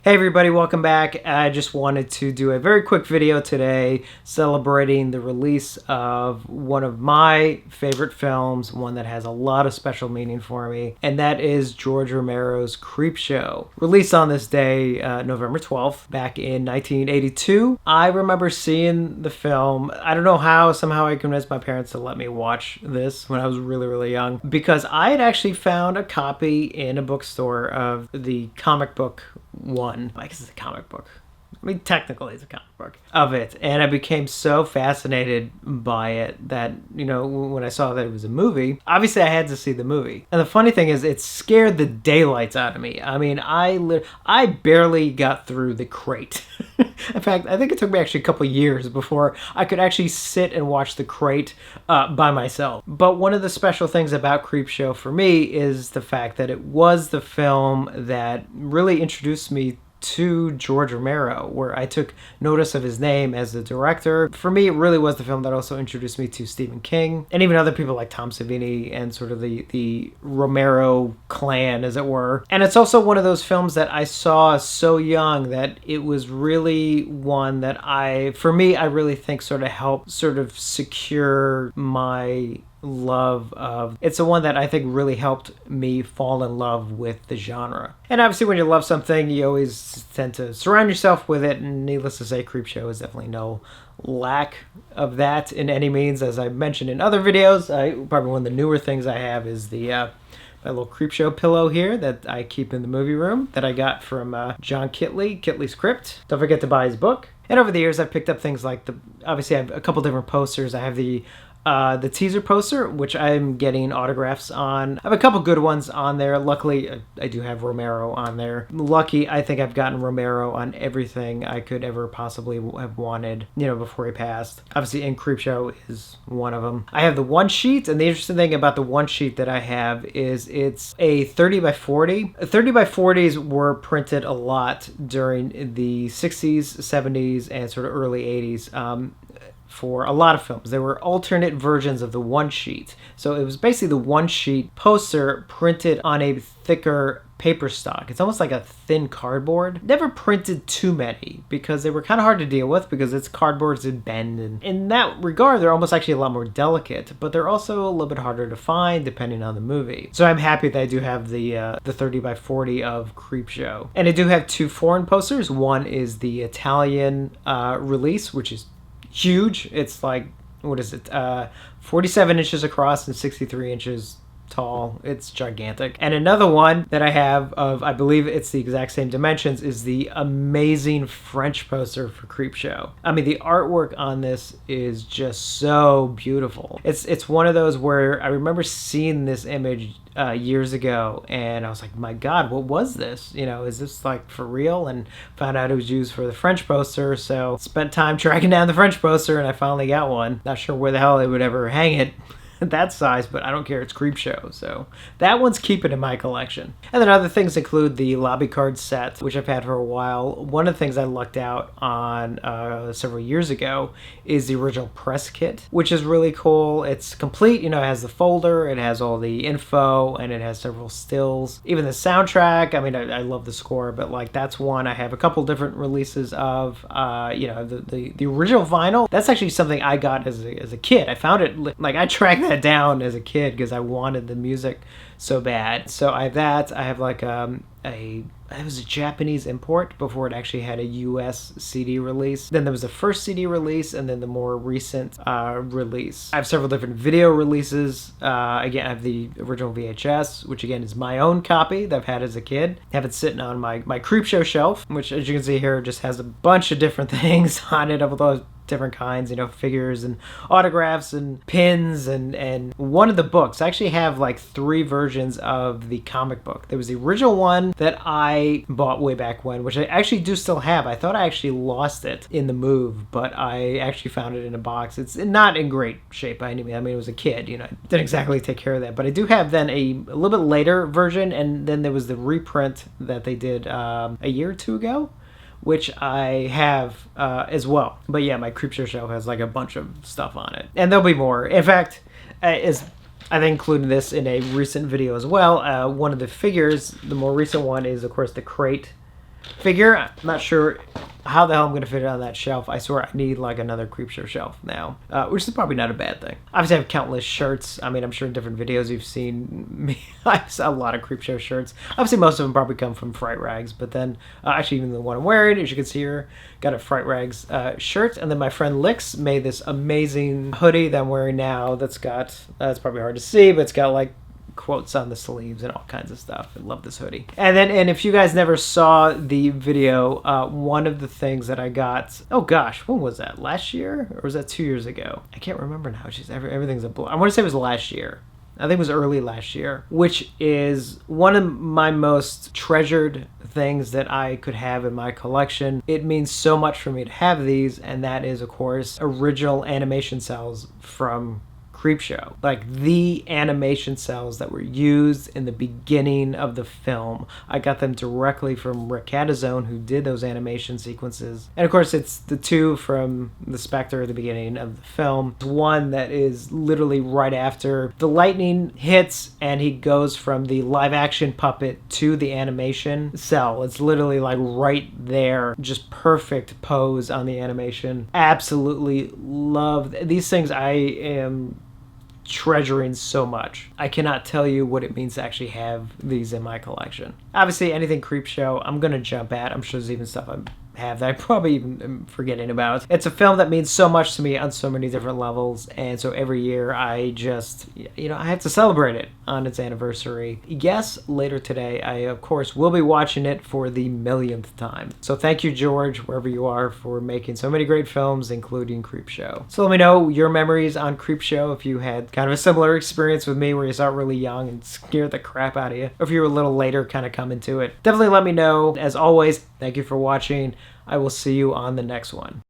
Hey everybody, welcome back. I just wanted to do a very quick video today celebrating the release of one of my favorite films, one that has a lot of special meaning for me, and that is George Romero's Creepshow. Released on this day, November 12th, back in 1982. I remember seeing the film. I don't know how, somehow I convinced my parents to let me watch this when I was really young, because I had actually found a copy in a bookstore of the comic book one. I guess it's a comic book. I mean, technically it's a comic book of it. And I became so fascinated by it that, you know, when I saw that it was a movie, obviously I had to see the movie. And the funny thing is, it scared the daylights out of me. I mean, I barely got through the crate. In fact, I think it took me actually a couple years before I could actually sit and watch the crate by myself. But one of the special things about Creepshow for me is the fact that it was the film that really introduced me to George Romero, where I took notice of his name as the director. For me, it really was the film that also introduced me to Stephen King, and even other people like Tom Savini and sort of the Romero clan, as it were. And it's also one of those films that I saw so young that it was really one that I really think sort of helped sort of secure my love of. It's the one that I think really helped me fall in love with the genre. And obviously when you love something, you always tend to surround yourself with it, and needless to say, Creepshow is definitely no lack of that in any means. As I mentioned in other videos, probably one of the newer things I have is the my little Creepshow pillow here that I keep in the movie room that I got from John Kittley's Crypt. Don't forget to buy his book. And over the years, I've picked up things like obviously I have a couple different posters. I have the teaser poster, which I'm getting autographs on. I have a couple good ones on there. Luckily, I do have Romero on there. Lucky, I think I've gotten Romero on everything I could ever possibly have wanted, you know, before he passed. Obviously, and Creepshow is one of them. I have the one sheet, and the interesting thing about the one sheet that I have is it's a 30 by 40. 30 by 40s were printed a lot during the 60s, 70s, and sort of early 80s. For a lot of films. There were alternate versions of the one sheet. So it was basically the one sheet poster printed on a thicker paper stock. It's almost like a thin cardboard. Never printed too many because they were kind of hard to deal with because it's cardboards that bend. And in that regard, they're almost actually a lot more delicate, but they're also a little bit harder to find depending on the movie. So I'm happy that I do have the 30 by 40 of Creepshow. And I do have two foreign posters. One is the Italian release, which is huge. It's like, what is it, 47 inches across and 63 inches tall. It's gigantic. And another one that I have of, I believe it's the exact same dimensions, is the amazing French poster for Creepshow. I mean, the artwork on this is just so beautiful. It's one of those where I remember seeing this image years ago, and I was like, my God, what was this? You know, is this like for real? And found out it was used for the French poster, so spent time tracking down the French poster, and I finally got one. Not sure where the hell they would ever hang it that size, but I don't care, it's Creepshow, so that one's keeping in my collection. And then other things include the lobby card set, which I've had for a while. One of the things I lucked out on several years ago is the original press kit, which is really cool. It's complete, you know, it has the folder, it has all the info, and it has several stills. Even the soundtrack, I mean, I love the score, but like that's one I have a couple different releases of. You know, the original vinyl, that's actually something I got as a kid. I found it, like I tracked that down as a kid because I wanted the music so bad. So I have that. I have like it was a Japanese import before it actually had a US CD release. Then there was the first CD release, and then the more recent release. I have several different video releases. Again, I have the original VHS, which again is my own copy that I've had as a kid. I have it sitting on my Creepshow shelf, which, as you can see here, just has a bunch of different things on it of those different kinds, you know, figures and autographs and pins and one of the books. I actually have like 3 versions of the comic book. There was the original one that I bought way back when, which I actually do still have. I thought I actually lost it in the move, but I actually found it in a box. It's not in great shape by any means. I mean, it was a kid, you know, didn't exactly take care of that. But I do have then a little bit later version, and then there was the reprint that they did a year or 2 ago, which I have as well. But yeah, my Creepshow shelf has like a bunch of stuff on it. And there'll be more. In fact, I included this in a recent video as well. One of the figures, the more recent one, is of course the crate figure. I'm not sure how the hell I'm going to fit it on that shelf. I swear I need like another Creepshow shelf now, which is probably not a bad thing. Obviously I have countless shirts. I mean, I'm sure in different videos you've seen me. I have a lot of Creepshow shirts. Obviously most of them probably come from Fright Rags, but then actually even the one I'm wearing, as you can see here, got a Fright Rags shirt. And then my friend Lix made this amazing hoodie that I'm wearing now that's got, it's probably hard to see, but it's got like quotes on the sleeves and all kinds of stuff. I love this hoodie. And if you guys never saw the video, one of the things that I got, oh gosh, when was that? Last year? Or was that 2 years ago? I can't remember now. Everything's a blur. I want to say it was last year. I think it was early last year, which is one of my most treasured things that I could have in my collection. It means so much for me to have these, and that is, of course, original animation cells from Creepshow. Like the animation cells that were used in the beginning of the film. I got them directly from Rick Catazone, who did those animation sequences. And of course it's the two from the Spectre at the beginning of the film. One that is literally right after the lightning hits and he goes from the live action puppet to the animation cell. It's literally like right there. Just perfect pose on the animation. Absolutely love these things. I am treasuring so much. I cannot tell you what it means to actually have these in my collection. Obviously anything Creepshow I'm gonna jump at. I'm sure there's even stuff I have that I probably even am forgetting about. It's a film that means so much to me on so many different levels, and so every year I just, I have to celebrate it on its anniversary. Yes, later today I of course will be watching it for the millionth time. So thank you, George, wherever you are, for making so many great films, including Creepshow. So let me know your memories on Creepshow, if you had kind of a similar experience with me where you saw it really young and scared the crap out of you, or if you were a little later kind of coming to it. Definitely let me know. As always, thank you for watching. I will see you on the next one.